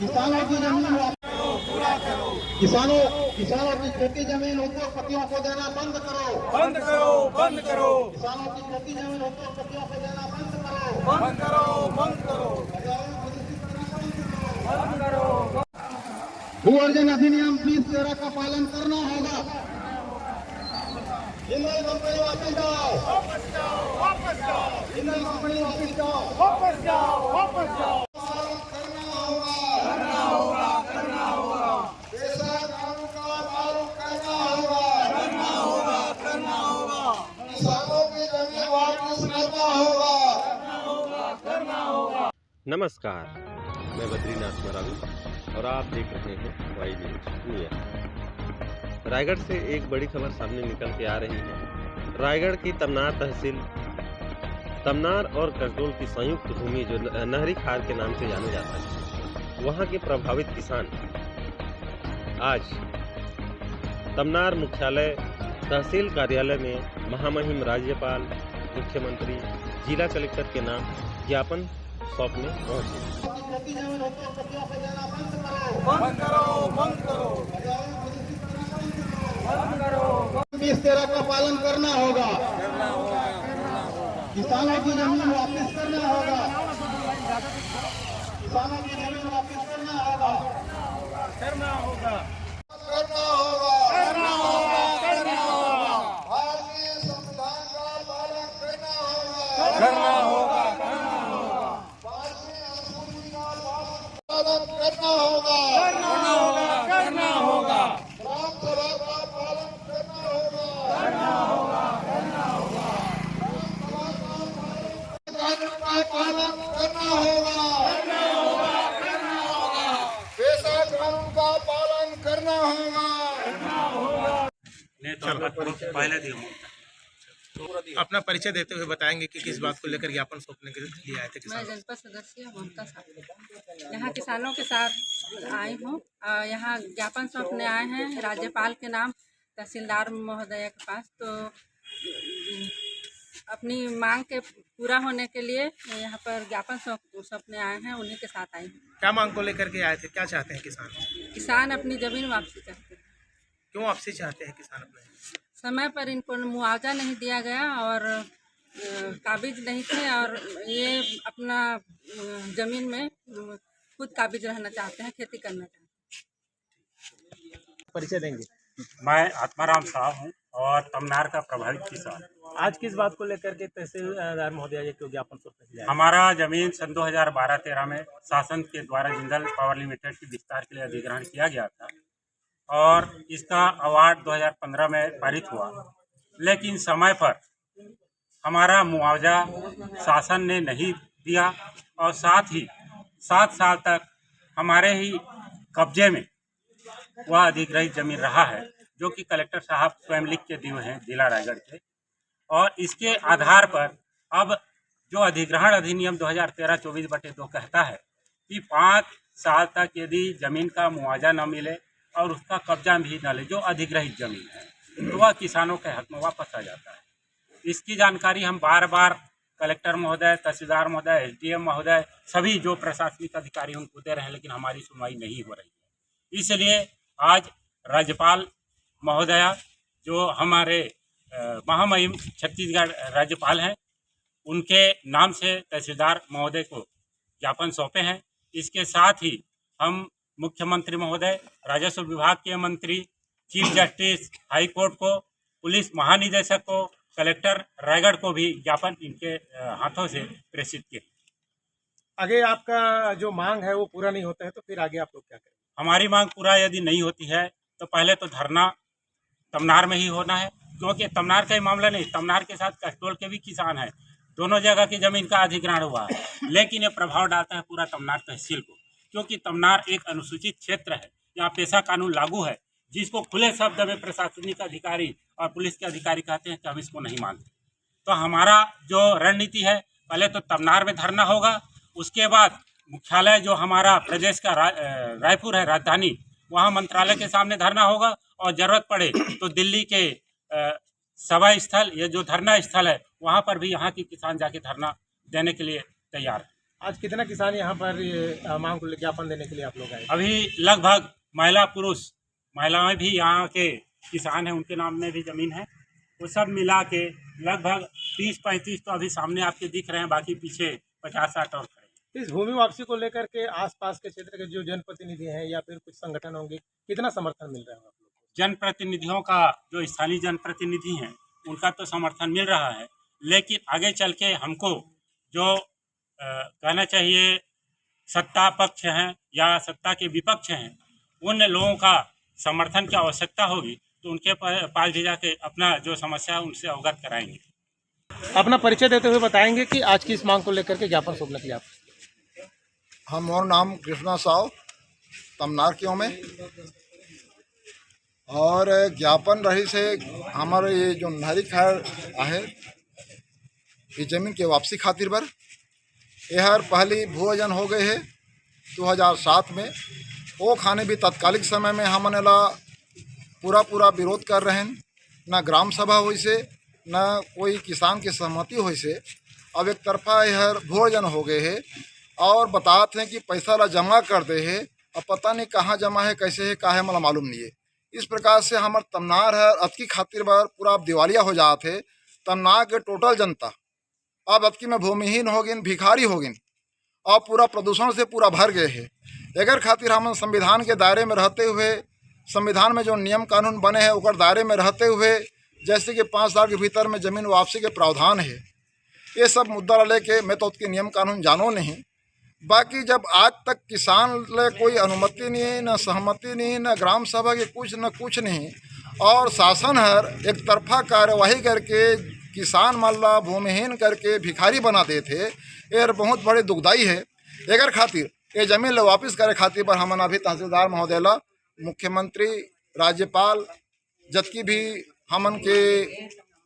किसानों की जमीन किसानों की खेती जमीन उद्योगपतियों को देना बंद करो, बंद करो, बंद करो, किसानों की खेती जमीन उद्योगपतियों को देना बंद करो, बंद करो, बंद करो, बंद करो। भू अर्जन अधिनियम 2013 का पालन करना होगा। जिंदल कंपनी वापस जाओ, वापस जाओ, वापस जाओ, जिंदल कंपनी वापस जाओ, वापस जाओ, वापस जाओ। करना होगा, करना होगा, करना होगा, ऐसा कानून का पालन करना होगा, करना होगा, करना होगा, किसानों की जमीन वापस करना होगा, करना होगा। नमस्कार, मैं बद्रीनाथ मरावी और आप देख रहे हैं वाई न्यूज़। रायगढ़ से एक बड़ी खबर सामने निकल के आ रही है। रायगढ़ की तमनार तहसील तमनार और कसडोल की संयुक्त भूमि जो नहरी खार के नाम से जाना जाता है, वहां के प्रभावित किसान आज तमनार मुख्यालय तहसील कार्यालय में महामहिम राज्यपाल, मुख्यमंत्री, जिला कलेक्टर के नाम ज्ञापन सौंपने पहुंचे। बंद करो, बंद करो, बंद करो, 2013 का पालन करना होगा, किसानों की जमीन वापस करना होगा, किसानों की जमीन वापस करना होगा, करना होगा, करना होगा, करना होगा, करना होगा, भारतीय संविधान का पालन करना होगा, करना होगा, करना होगा, भारतीय अनुसूची का पालन करना होगा, करना होगा, करना होगा, ग्राम सभा का पालन करना होगा, करना होगा, करना होगा, कानून का पालन करना होगा, करना होगा, करना होगा, ऐसा कानून का पालन करना होगा। अपना परिचय देते हुए बताएंगे कि किस बात को लेकर ज्ञापन सौंपने के लिए आए थे मैं किसान। जनपद सदस्य ममता साहब यहाँ किसानों के साथ आई हूँ। यहाँ ज्ञापन सौंपने आए हैं राज्यपाल के नाम तहसीलदार महोदय के पास। तो अपनी मांग के पूरा होने के लिए यहाँ पर ज्ञापन सौंपने आए हैं, उन्हीं के साथ आई हूँ। क्या मांग को लेकर के आए थे, क्या चाहते हैं किसान? किसान अपनी ज़मीन वापसी चाहते हैं। क्यों वापसी चाहते हैं किसान अपने? समय पर इनको मुआवजा नहीं दिया गया और काबिज नहीं थे, और ये अपना ज़मीन में खुद काबिज रहना चाहते हैं, खेती करना चाहते हैं। परिचय देंगे। मैं आत्माराम साहब हूँ और तमनार का प्रभावित किसान। आज किस बात को लेकर के तहसीलदार महोदय को ज्ञापन सौंपने के लिए आए? हमारा जमीन सन 2012-13 में शासन के द्वारा जिंदल पावर लिमिटेड की विस्तार के लिए अधिग्रहण किया गया था और इसका अवार्ड 2015 में पारित हुआ, लेकिन समय पर हमारा मुआवजा शासन ने नहीं दिया और साथ ही 7 साल तक हमारे ही कब्जे में वह अधिग्रहित जमीन रहा है, जो कि कलेक्टर साहब स्वयं लिख के दिए हैं जिला रायगढ़ के। और इसके आधार पर अब जो अधिग्रहण अधिनियम 2013-24/2 कहता है कि 5 साल तक यदि जमीन का मुआवजा न मिले और उसका कब्जा भी न ले, जो अधिग्रहित जमीन है, तो वह किसानों के हक में वापस आ जाता है। इसकी जानकारी हम बार बार कलेक्टर महोदय, तहसीलदार महोदय, SDM महोदय, सभी जो प्रशासनिक अधिकारी उनको दे रहे हैं, लेकिन हमारी सुनवाई नहीं हो रही है। इसलिए आज राज्यपाल महोदया, जो हमारे महामहिम छत्तीसगढ़ राज्यपाल हैं, उनके नाम से तहसीलदार महोदय को ज्ञापन सौंपे हैं। इसके साथ ही हम मुख्यमंत्री महोदय, राजस्व विभाग के मंत्री, चीफ जस्टिस हाई कोर्ट को, पुलिस महानिदेशक को, कलेक्टर रायगढ़ को भी ज्ञापन इनके हाथों से प्रेषित किए। आगे आपका जो मांग है वो पूरा नहीं होता है तो फिर आगे आप लोग क्या करें? हमारी मांग पूरा यदि नहीं होती है तो पहले तो धरना तमनार में ही होना है, क्योंकि तमनार का ही मामला नहीं, तमनार के साथ कसडोल के भी किसान हैं। दोनों जगह की जमीन का अधिग्रहण हुआ है, लेकिन ये प्रभाव डालता है पूरा तमनार तहसील को, क्योंकि तमनार एक अनुसूचित क्षेत्र है। यहाँ पेशा कानून लागू है, जिसको खुले शब्द में प्रशासनिक अधिकारी और पुलिस के अधिकारी कहते हैं कि हम इसको नहीं मानते। तो हमारा जो रणनीति है, पहले तो तमनार में धरना होगा, उसके बाद मुख्यालय जो हमारा प्रदेश का रायपुर है राजधानी, वहाँ मंत्रालय के सामने धरना होगा, और जरूरत पड़े तो दिल्ली के सभा स्थल या जो धरना स्थल है वहाँ पर भी यहाँ की किसान जाके धरना देने के लिए तैयार है। आज कितना किसान यहाँ पर ये मांग को ज्ञापन देने के लिए आप लोग आए? अभी लगभग महिला पुरुष, महिलाएं भी यहाँ के किसान हैं, उनके नाम में भी ज़मीन है, वो सब मिला के लगभग 30-35 तो अभी सामने आपके दिख रहे हैं, बाकी पीछे 50-60 और खड़े। इस भूमि वापसी को लेकर के आसपास के क्षेत्र के जो जनप्रतिनिधि हैं या फिर कुछ संगठन होंगे, कितना समर्थन मिल रहा है आप लोग को? जनप्रतिनिधियों का, जो स्थानीय जनप्रतिनिधि हैं, उनका तो समर्थन मिल रहा है, लेकिन आगे चल के हमको जो कहना चाहिए सत्ता पक्ष हैं या सत्ता के विपक्ष हैं, उन लोगों का समर्थन की आवश्यकता होगी, तो उनके पास भी जाके अपना जो समस्या है उनसे अवगत कराएंगे। अपना परिचय देते हुए बताएंगे कि आज की इस मांग को लेकर के ज्ञापन सौंपने के लिए आप। हम मोर नाम कृष्णा साव तमनार क्यों में, और ज्ञापन रही से हमारे ये जो नहरी खैर है ये जमीन के वापसी खातिर बर यह पहली भूअर्जन हो गए है 2007 में। वो खाने भी तत्कालिक समय में हमने ला पूरा विरोध कर रहे हैं, न ग्राम सभा हुई से न कोई किसान की सहमति हुई से। अब एक तरफा यह भूअर्जन हो गए है और बताते हैं कि पैसा ला जमा कर दे है, अब पता नहीं कहाँ जमा है, कैसे है, कहाँ है, मला मालूम नहीं है। इस प्रकार से हमारे तमनार है अतकी खातिर बार पूरा दिवालिया हो जाते। तमनार के टोटल जनता अब अतकी में भूमिहीन हो गई, भिखारी हो गई और पूरा प्रदूषण से पूरा भर गए है। अगर खातिर हम संविधान के दायरे में रहते हुए, संविधान में जो नियम कानून बने हैं उस दायरे में रहते हुए, जैसे कि 5 साल के भीतर में ज़मीन वापसी के प्रावधान है, ये सब मुद्दा लेके मैं तो उसके नियम कानून जानो नहीं। बाकी जब आज तक किसान ले कोई अनुमति नहीं, न सहमति नहीं, न ग्राम सभा के कुछ नहीं, और शासन हर एक तरफा कार्यवाही करके किसान मल्ला भूमिहीन करके भिखारी बना देते, ये बहुत बड़े दुखदाई है। एगर खातिर ये जमीन वापस करे खातिर पर हमन अभी तहसीलदार महोदय ला, मुख्यमंत्री, राज्यपाल जबकि भी हमन के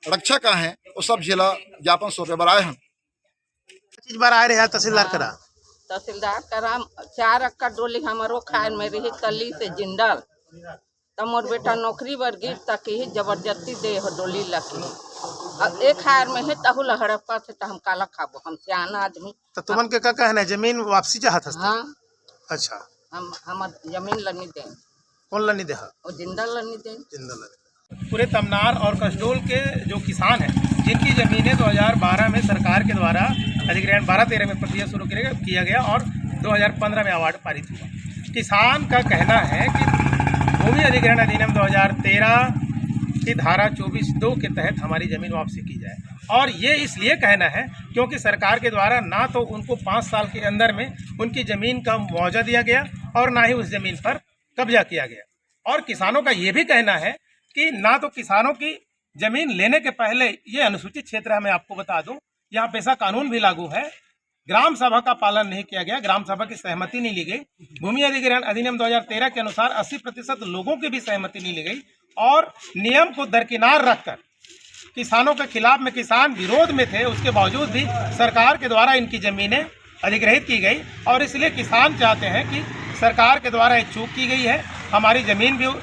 रक्षक हैं वो सब जिला ज्ञापन सौंपे बर आए हैं। चीज बार आए रहे तहसीलदार करा तहसीलदार 4 अक्का डोली हमारो खायर में रही तली से जिंदल, तब मोर बेटा नौकरी बर गिर तक ही जबरदस्ती दे हो डोली लकी। अब एक खायर में है तहु हड़प्पा से हम काला खाबो, हम सियाना आदमी। तो तुमन के का कहना है, जमीन वापसी चाहत हस? हाँ, अच्छा, हम जमीन लनी दे। कौन लनी दे? और जिंदल लनी दे। जिंदल। पूरे तमनार और कसडोल के जो किसान हैं जिनकी ज़मीनें 2012 में सरकार के द्वारा अधिग्रहण 12-13 में प्रक्रिया शुरू किया गया और 2015 में अवार्ड पारित हुआ। किसान का कहना है कि भूमि अधिग्रहण अधिनियम 2013 की धारा 24(2) के तहत हमारी ज़मीन वापसी की जाए, और ये इसलिए कहना है क्योंकि सरकार के द्वारा ना तो उनको 5 साल के अंदर में उनकी ज़मीन का मुआवजा दिया गया और ना ही उस ज़मीन पर कब्जा किया गया। और किसानों का ये भी कहना है कि ना तो किसानों की ज़मीन लेने के पहले ये अनुसूचित क्षेत्र है, मैं आपको बता दूं, यहाँ पैसा कानून भी लागू है, ग्राम सभा का पालन नहीं किया गया, ग्राम सभा की सहमति नहीं ली गई। भूमि अधिग्रहण अधिनियम 2013 के अनुसार 80% लोगों की भी सहमति नहीं ली गई, और नियम को दरकिनार रखकर किसानों के खिलाफ में किसान विरोध में थे, उसके बावजूद भी सरकार के द्वारा इनकी ज़मीनें अधिग्रहित की गई। और इसलिए किसान चाहते हैं कि सरकार के द्वारा एक चूक की गई है, हमारी ज़मीन भी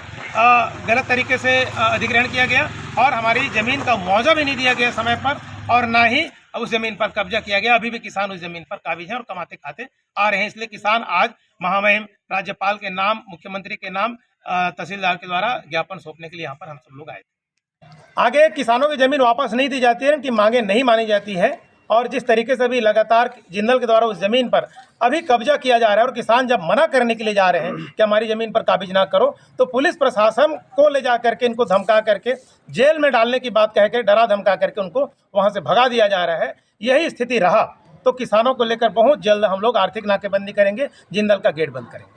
गलत तरीके से अधिग्रहण किया गया और हमारी ज़मीन का मुआवजा भी नहीं दिया गया समय पर, और ना ही उस ज़मीन पर कब्जा किया गया। अभी भी किसान उस ज़मीन पर काबिज हैं और कमाते खाते आ रहे हैं। इसलिए किसान आज महामहिम राज्यपाल के नाम, मुख्यमंत्री के नाम, तहसीलदार के द्वारा ज्ञापन सौंपने के लिए यहाँ पर हम सब लोग आए थे। आगे किसानों की ज़मीन वापस नहीं दी जाती है, उनकी मांगें नहीं मानी जाती है, और जिस तरीके से अभी लगातार जिंदल के द्वारा उस ज़मीन पर अभी कब्जा किया जा रहा है और किसान जब मना करने के लिए जा रहे हैं कि हमारी ज़मीन पर काबिज ना करो, तो पुलिस प्रशासन को ले जा करके इनको धमका करके जेल में डालने की बात कह के डरा धमका करके उनको वहाँ से भगा दिया जा रहा है। यही स्थिति रहा तो किसानों को लेकर बहुत जल्द हम लोग आर्थिक नाकेबंदी करेंगे, जिंदल का गेट बंद करेंगे।